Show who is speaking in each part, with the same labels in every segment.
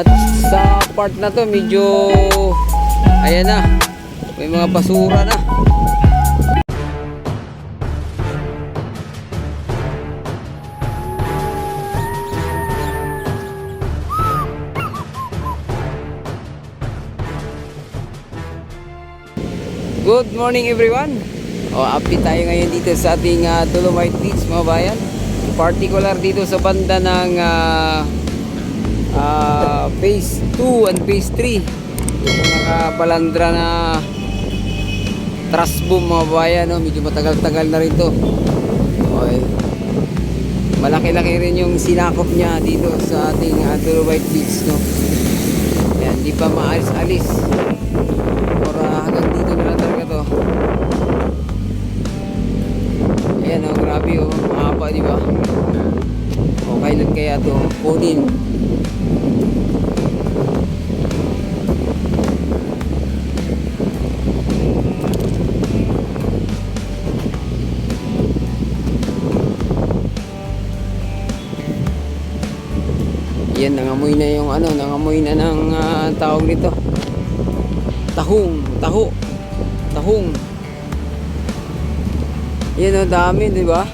Speaker 1: At sa part na to medyo ayan na, may mga basura na. Good morning everyone. Update tayo ngayon dito sa ating Dolomite Beach mga bayan. Particular dito sa banda ng phase 2 and phase 3. Yung mga palandra na trash boom mga bayan, no? Medyo matagal-tagal na rin to. Okay. Malaki-laki rin yung sinakop niya dito sa ating Dolomite Beach, no? Yan, di pa maalis-alis. Hanggang dito na lang talaga to. Ayan o, grabe o, mahaba diba? O kailan kaya to kunin? Yan, nangamoy na yung ano, nangamoy na ng tawag nito. Tahong. Yan o, dami, di ba?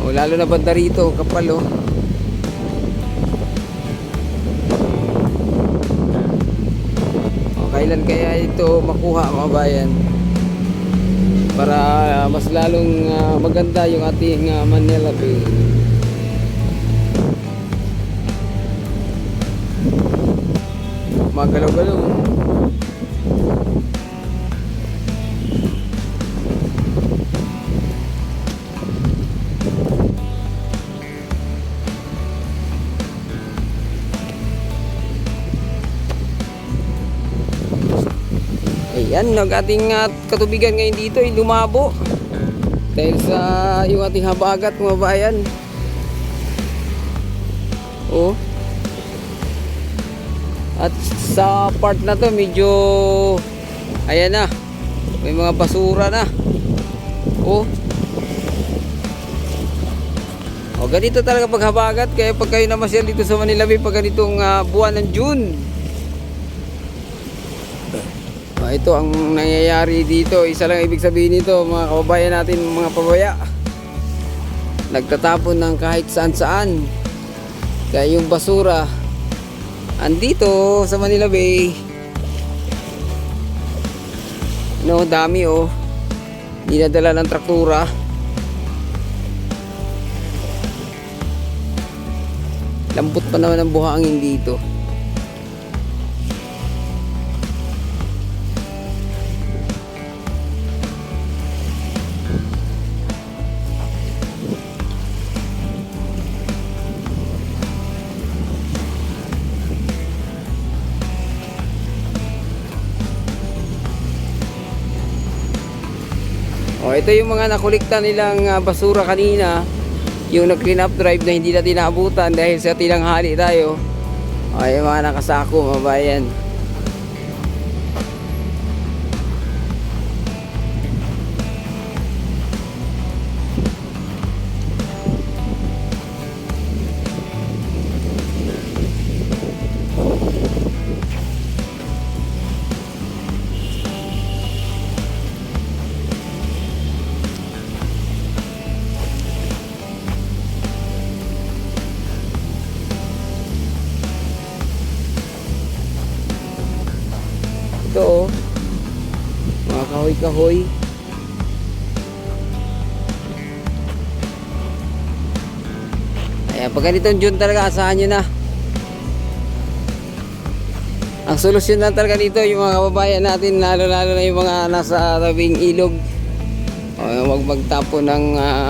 Speaker 1: O, lalo na banda rito, kapal o. O, kailan kaya ito makuha mga bayan? Para mas lalong maganda yung ating Manila Bay. Magalaw-galaw. Ayan, ang ating katubigan ngayon dito ay lumabo dahil sa yung ating habagat mga bayan. Oh. At sa part na to medyo ayan na, may mga basura na. Oh. O ganito talaga pag habagat, kaya pag kayo namasyal dito sa Manila Bay pag ganitong buwan ng June. Ito ang nangyayari dito. Isa lang ibig sabihin nito mga kababayan natin, mga pabaya. Nagtatapon ng kahit saan-saan. Kaya yung basura andito sa Manila Bay. No, dami oh. Dinadala ng traktura. Lambot pa naman ang buhangin dito. Ito yung mga nakulikta nilang basura kanina, yung nag-clean up drive na hindi natin naabutan dahil sa tinanghali tayo. Ay, mga nakasako mga bayan. Ito oh, mga kahoy-kahoy. Ayan, pag ganitong June talaga, asahan nyo na. Ang solusyon na talaga dito yung mga kababayan natin, lalo-lalo na yung mga nasa tabing ilog. Huwag magtapo ng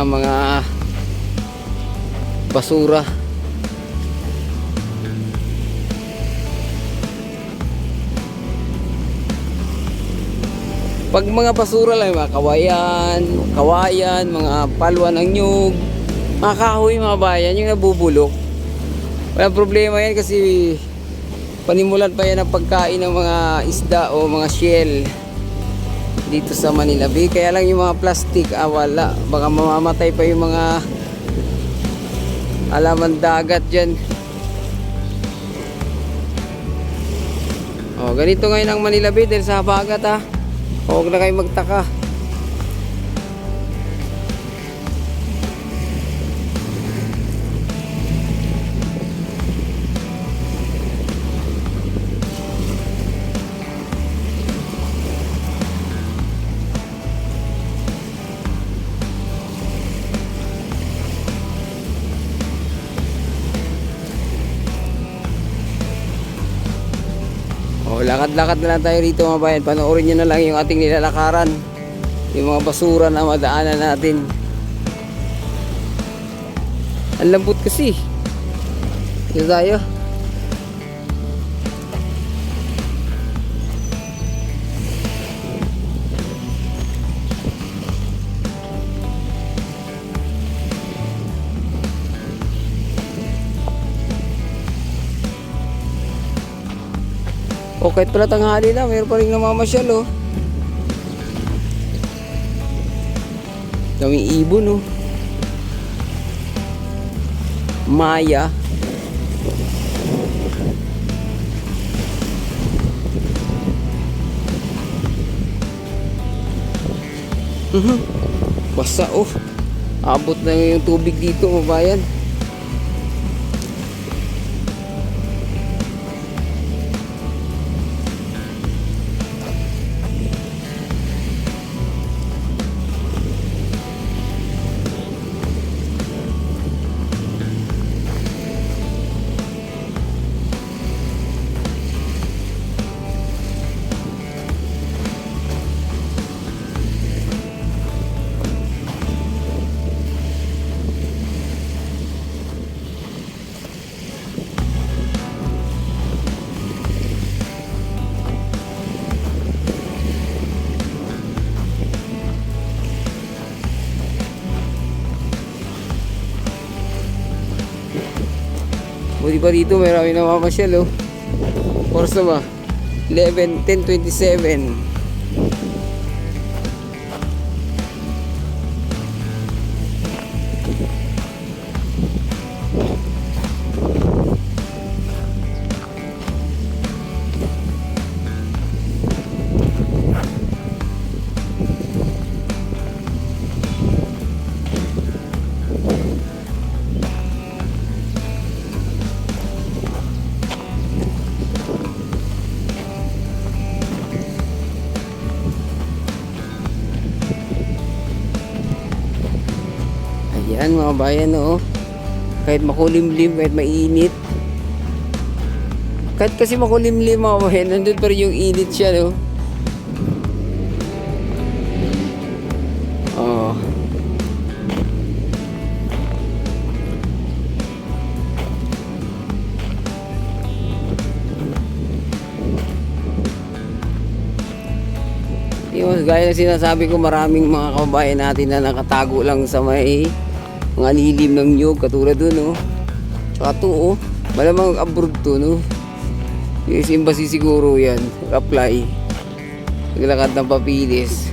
Speaker 1: mga basura. Pag mga basura lang, mga kawayan, mga palwan ng nyug, mga kahoy mga bayan, yung nabubulok. Walang problema yan kasi panimulan pa yan ang pagkain ng mga isda o mga shell dito sa Manila Bay. Kaya lang yung mga plastic, wala. Baka mamamatay pa yung mga alaman dagat dyan. Oh, ganito ngayon ang Manila Bay dahil sa habagat ha. Huwag na kayo magtaka. O, lakad-lakad na lang tayo rito mga bayan. Panoorin nyo na lang yung ating nilalakaran. Yung mga basura na madaanan natin. Ang lambot kasi. Dito tayo. O kahit pala tanghali na, mayroon pa rin namamasyal oh. Daming ibon oh. Maya. Basa oh. Abot na yung tubig dito mga bayan. Buti pa dito may namamasyal oh. Oras na ba? 10:27. Ayan mga bayan oh. Kahit makulimlim, kahit mainit. Kahit kasi makulimlim mga bayan, nandun pa rin yung init siya no. Oh. Yung gaya na sinasabi ko, maraming mga kababayan natin na nakatago lang sa may mga lilim ng nyug, katulad dun oh. Tsaka to oh, malamang abroad to no. US Embassy siguro yan, apply. Naglakad ng papilis.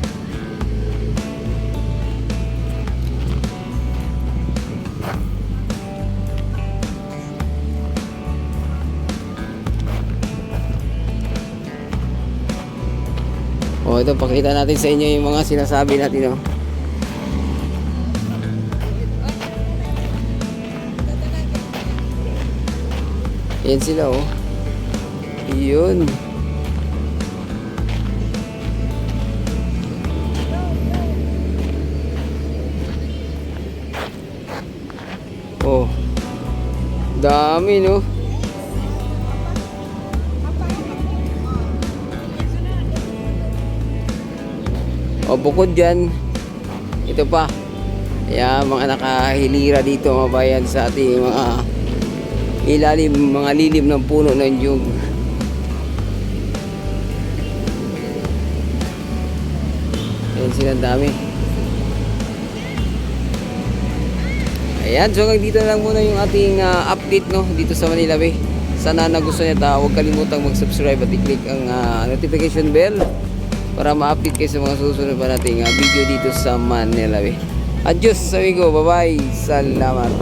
Speaker 1: Oh, ito pakita natin sa inyo yung mga sinasabi natin oh. Yan sila oh. Yun. Oh. Dami no. O bukod dyan, ito pa. Ayan, mga nakahilira dito mga bayan sa ating mga ilalim, mga lilim ng puno ng nyug. Ayan silang dami. Ayan, so hanggang dito lang muna yung ating update no, dito sa Manila Bay. Sana nagustuhan nyo, huwag kalimutang mag-subscribe at i-click ang notification bell para ma-update kayo sa mga susunod pa nating video dito sa Manila Bay. Adios amigo, bye bye, salamat.